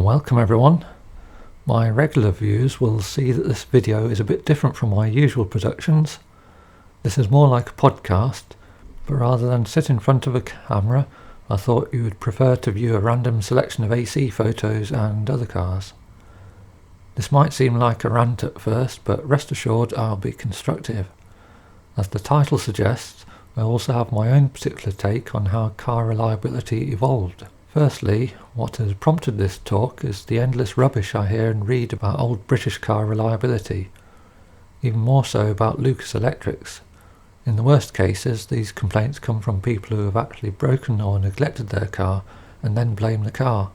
Welcome everyone. My regular viewers will see that this video is a bit different from my usual productions. This is more like a podcast, but rather than sit in front of a camera, I thought you would prefer to view a random selection of AC photos and other cars. This might seem like a rant at first, but rest assured I'll be constructive. As the title suggests, I also have my own particular take on how car reliability evolved. Firstly, what has prompted this talk is the endless rubbish I hear and read about old British car reliability, even more so about Lucas Electrics. In the worst cases, these complaints come from people who have actually broken or neglected their car and then blame the car.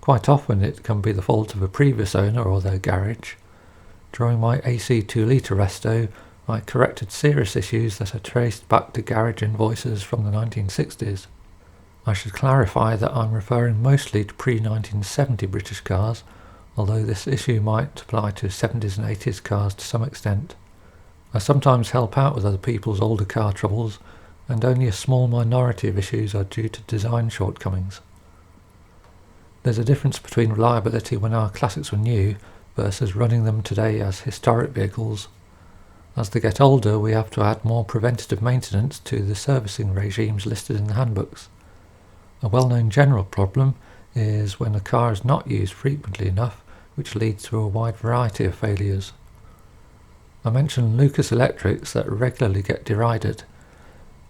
Quite often it can be the fault of a previous owner or their garage. During my AC 2-litre resto, I corrected serious issues that are traced back to garage invoices from the 1960s. I should clarify that I'm referring mostly to pre-1970 British cars, although this issue might apply to 70s and 80s cars to some extent. I sometimes help out with other people's older car troubles, and only a small minority of issues are due to design shortcomings. There's a difference between reliability when our classics were new versus running them today as historic vehicles. As they get older, we have to add more preventative maintenance to the servicing regimes listed in the handbooks. A well-known general problem is when a car is not used frequently enough, which leads to a wide variety of failures. I mentioned Lucas Electrics that regularly get derided,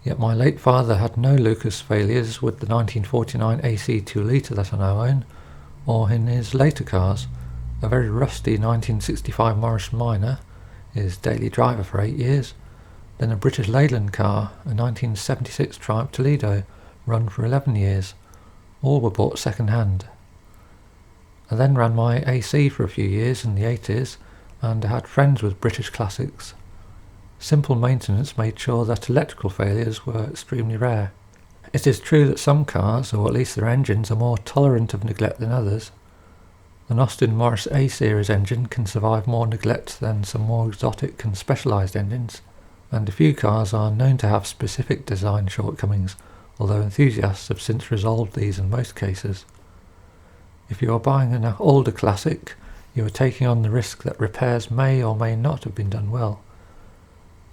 yet my late father had no Lucas failures with the 1949 AC 2-litre that I now own, or in his later cars, a very rusty 1965 Morris Minor, his daily driver for 8 years, then a British Leyland car, a 1976 Triumph Toledo, run for 11 years. All were bought second hand. I then ran my AC for a few years in the 80s, and I had friends with British classics. Simple maintenance made sure that electrical failures were extremely rare. It is true that some cars, or at least their engines, are more tolerant of neglect than others. An Austin Morris A-Series engine can survive more neglect than some more exotic and specialised engines, and a few cars are known to have specific design shortcomings, although enthusiasts have since resolved these in most cases. If you are buying an older classic, you are taking on the risk that repairs may or may not have been done well.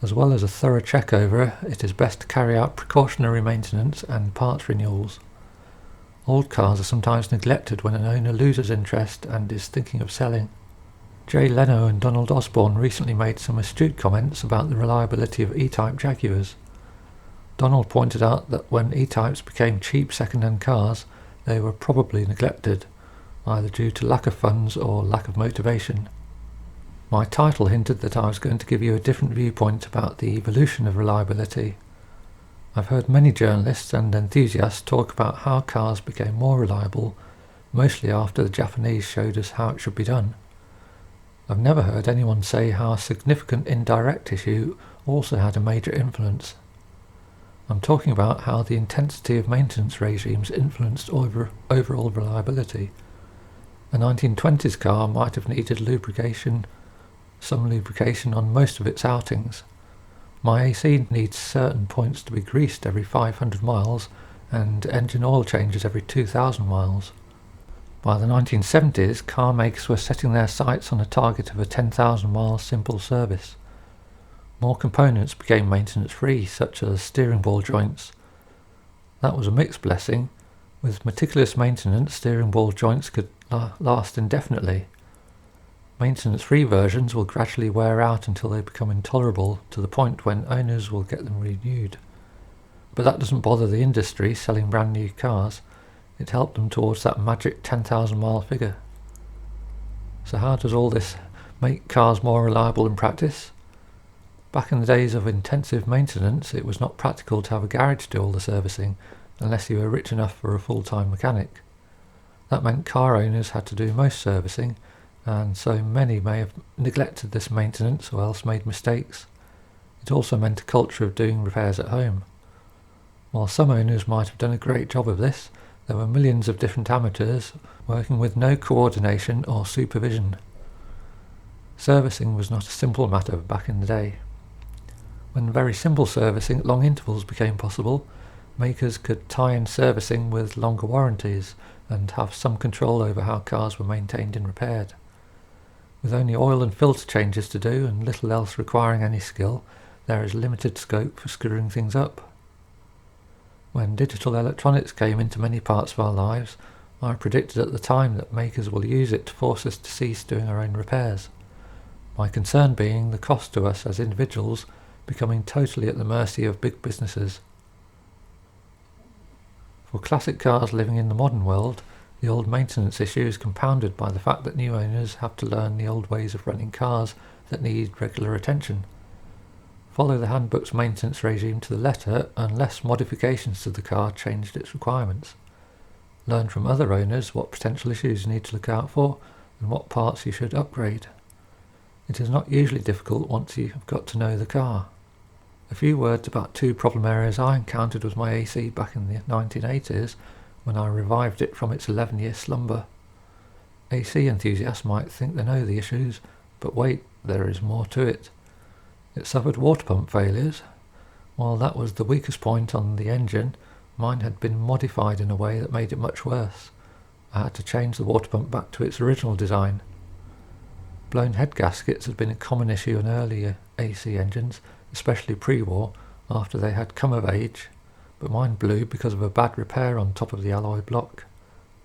As well as a thorough check over, it is best to carry out precautionary maintenance and parts renewals. Old cars are sometimes neglected when an owner loses interest and is thinking of selling. Jay Leno and Donald Osborne recently made some astute comments about the reliability of E-Type Jaguars. Donald pointed out that when E-Types became cheap second-hand cars, they were probably neglected, either due to lack of funds or lack of motivation. My title hinted that I was going to give you a different viewpoint about the evolution of reliability. I've heard many journalists and enthusiasts talk about how cars became more reliable, mostly after the Japanese showed us how it should be done. I've never heard anyone say how a significant indirect issue also had a major influence. I'm talking about how the intensity of maintenance regimes influenced overall reliability. A 1920s car might have needed some lubrication on most of its outings. My AC needs certain points to be greased every 500 miles and engine oil changes every 2,000 miles. By the 1970s, car makers were setting their sights on a target of a 10,000 mile simple service. More components became maintenance-free, such as steering ball joints. That was a mixed blessing. With meticulous maintenance, steering ball joints could last indefinitely. Maintenance-free versions will gradually wear out until they become intolerable, to the point when owners will get them renewed. But that doesn't bother the industry selling brand new cars. It helped them towards that magic 10,000 mile figure. So how does all this make cars more reliable in practice? Back in the days of intensive maintenance, it was not practical to have a garage do all the servicing, unless you were rich enough for a full-time mechanic. That meant car owners had to do most servicing, and so many may have neglected this maintenance or else made mistakes. It also meant a culture of doing repairs at home. While some owners might have done a great job of this, there were millions of different amateurs working with no coordination or supervision. Servicing was not a simple matter back in the day. When very simple servicing at long intervals became possible, makers could tie in servicing with longer warranties and have some control over how cars were maintained and repaired. With only oil and filter changes to do and little else requiring any skill, there is limited scope for screwing things up. When digital electronics came into many parts of our lives, I predicted at the time that makers will use it to force us to cease doing our own repairs. My concern being the cost to us as individuals becoming totally at the mercy of big businesses. For classic cars living in the modern world, the old maintenance issue is compounded by the fact that new owners have to learn the old ways of running cars that need regular attention. Follow the handbook's maintenance regime to the letter unless modifications to the car changed its requirements. Learn from other owners what potential issues you need to look out for and what parts you should upgrade. It is not usually difficult once you have got to know the car. A few words about two problem areas I encountered with my AC back in the 1980s when I revived it from its 11-year slumber. AC enthusiasts might think they know the issues, but wait, there is more to it. It suffered water pump failures. While that was the weakest point on the engine, mine had been modified in a way that made it much worse. I had to change the water pump back to its original design. Blown head gaskets had been a common issue in earlier AC engines, especially pre-war, after they had come of age, but mine blew because of a bad repair on top of the alloy block.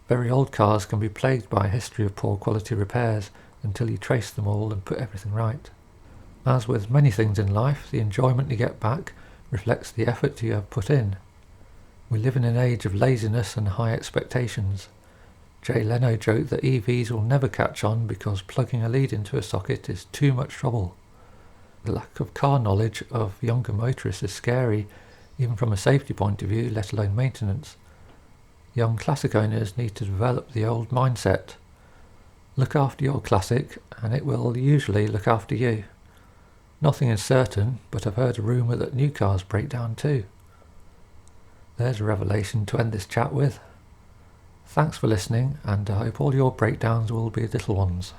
Very old cars can be plagued by a history of poor quality repairs until you trace them all and put everything right. As with many things in life, the enjoyment you get back reflects the effort you have put in. We live in an age of laziness and high expectations. Jay Leno joked that EVs will never catch on because plugging a lead into a socket is too much trouble. The lack of car knowledge of younger motorists is scary, even from a safety point of view, let alone maintenance. Young classic owners need to develop the old mindset. Look after your classic, and it will usually look after you. Nothing is certain, but I've heard a rumour that new cars break down too. There's a revelation to end this chat with. Thanks for listening, and I hope all your breakdowns will be little ones.